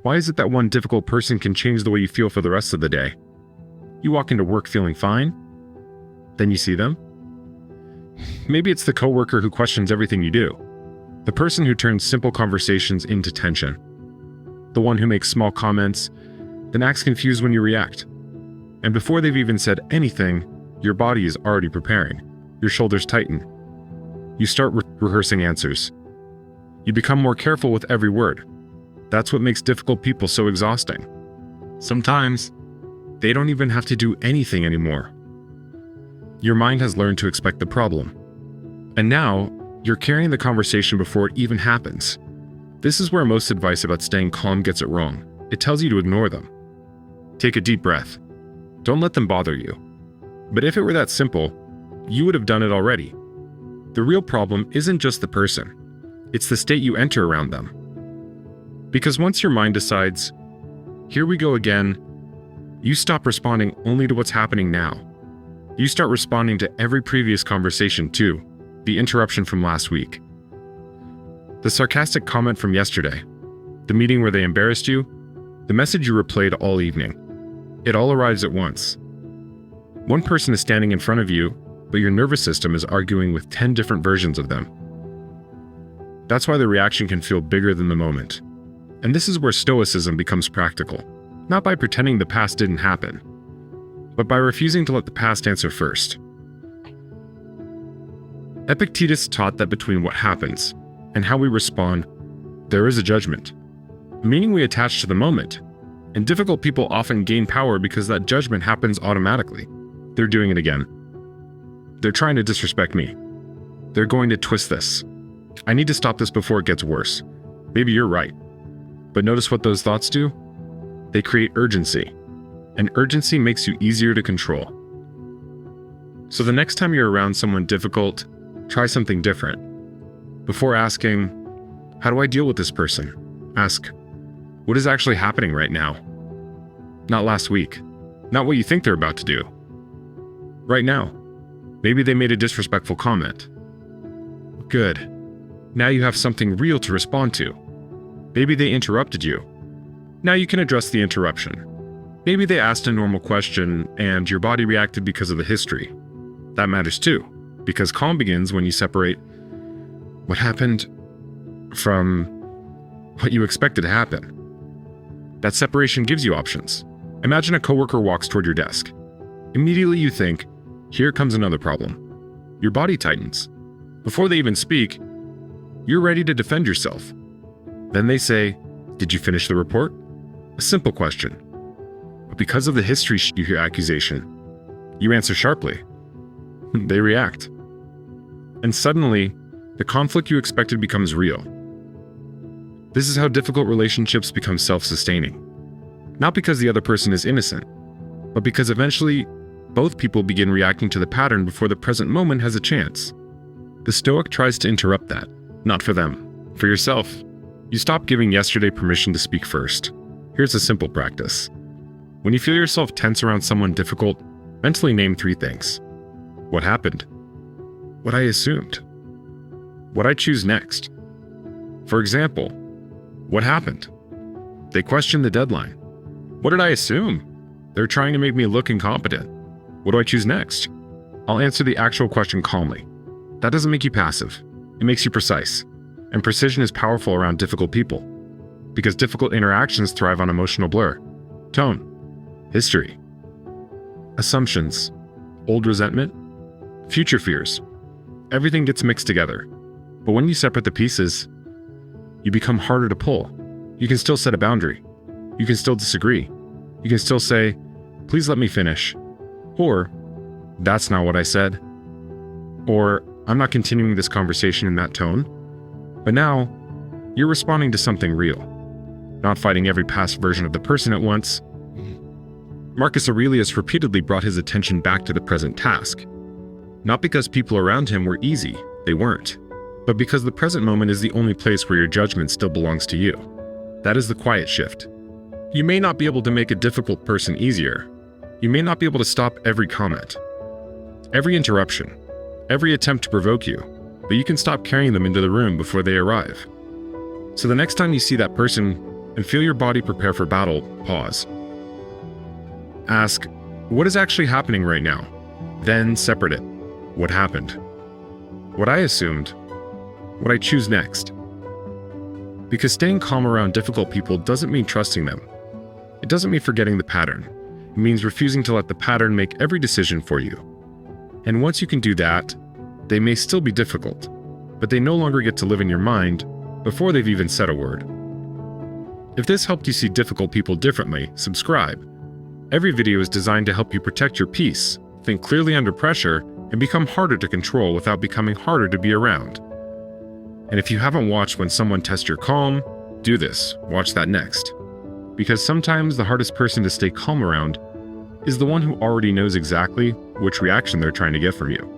Why is it that one difficult person can change the way you feel for the rest of the day? You walk into work feeling fine, then you see them. Maybe it's the coworker who questions everything you do, the person who turns simple conversations into tension, the one who makes small comments, then acts confused when you react. And before they've even said anything, your body is already preparing. Your shoulders tighten. You start rehearsing answers. You become more careful with every word. That's what makes difficult people so exhausting. Sometimes, they don't even have to do anything anymore. Your mind has learned to expect the problem. And now, you're carrying the conversation before it even happens. This is where most advice about staying calm gets it wrong. It tells you to ignore them. Take a deep breath. Don't let them bother you. But if it were that simple, you would have done it already. The real problem isn't just the person. It's the state you enter around them. Because once your mind decides, here we go again, you stop responding only to what's happening now. You start responding to every previous conversation too, the interruption from last week, the sarcastic comment from yesterday, the meeting where they embarrassed you, the message you replayed all evening. It all arrives at once. One person is standing in front of you, but your nervous system is arguing with 10 different versions of them. That's why the reaction can feel bigger than the moment. And this is where Stoicism becomes practical, not by pretending the past didn't happen, but by refusing to let the past answer first. Epictetus taught that between what happens and how we respond, there is a judgment, a meaning we attach to the moment, and difficult people often gain power because that judgment happens automatically. They're doing it again. They're trying to disrespect me. They're going to twist this. I need to stop this before it gets worse. Maybe you're right. But notice what those thoughts do? They create urgency. And urgency makes you easier to control. So the next time you're around someone difficult, try something different. Before asking, how do I deal with this person? Ask, what is actually happening right now? Not last week. Not what you think they're about to do. Right now. Maybe they made a disrespectful comment. Good. Now you have something real to respond to. Maybe they interrupted you. Now you can address the interruption. Maybe they asked a normal question and your body reacted because of the history. That matters too, because calm begins when you separate what happened from what you expected to happen. That separation gives you options. Imagine a coworker walks toward your desk. Immediately you think, here comes another problem. Your body tightens. Before they even speak, you're ready to defend yourself. Then they say, did you finish the report? A simple question. But because of the history you hear accusation, you answer sharply. They react. And suddenly, the conflict you expected becomes real. This is how difficult relationships become self-sustaining. Not because the other person is innocent, but because eventually, both people begin reacting to the pattern before the present moment has a chance. The Stoic tries to interrupt that, not for them, for yourself. You stop giving yesterday permission to speak first. Here's a simple practice. When you feel yourself tense around someone difficult, mentally name 3 things. What happened? What I assumed? What I choose next? For example, what happened? They questioned the deadline. What did I assume? They're trying to make me look incompetent. What do I choose next? I'll answer the actual question calmly. That doesn't make you passive. It makes you precise. And precision is powerful around difficult people. Because difficult interactions thrive on emotional blur, tone, history, assumptions, old resentment, future fears. Everything gets mixed together. But when you separate the pieces, you become harder to pull. You can still set a boundary. You can still disagree. You can still say, please let me finish. Or, that's not what I said. Or, I'm not continuing this conversation in that tone. But now, you're responding to something real. Not fighting every past version of the person at once. Marcus Aurelius repeatedly brought his attention back to the present task. Not because people around him were easy, they weren't. But because the present moment is the only place where your judgment still belongs to you. That is the quiet shift. You may not be able to make a difficult person easier. You may not be able to stop every comment, every interruption, every attempt to provoke you, but you can stop carrying them into the room before they arrive. So the next time you see that person, and feel your body prepare for battle, pause. Ask, what is actually happening right now? Then separate it. What happened? What I assumed? What I choose next? Because staying calm around difficult people doesn't mean trusting them. It doesn't mean forgetting the pattern. It means refusing to let the pattern make every decision for you. And once you can do that, they may still be difficult, but they no longer get to live in your mind before they've even said a word. If this helped you see difficult people differently, subscribe. Every video is designed to help you protect your peace, think clearly under pressure, and become harder to control without becoming harder to be around. And if you haven't watched When Someone Tests Your Calm, do this. Watch that next. Because sometimes the hardest person to stay calm around is the one who already knows exactly which reaction they're trying to get from you.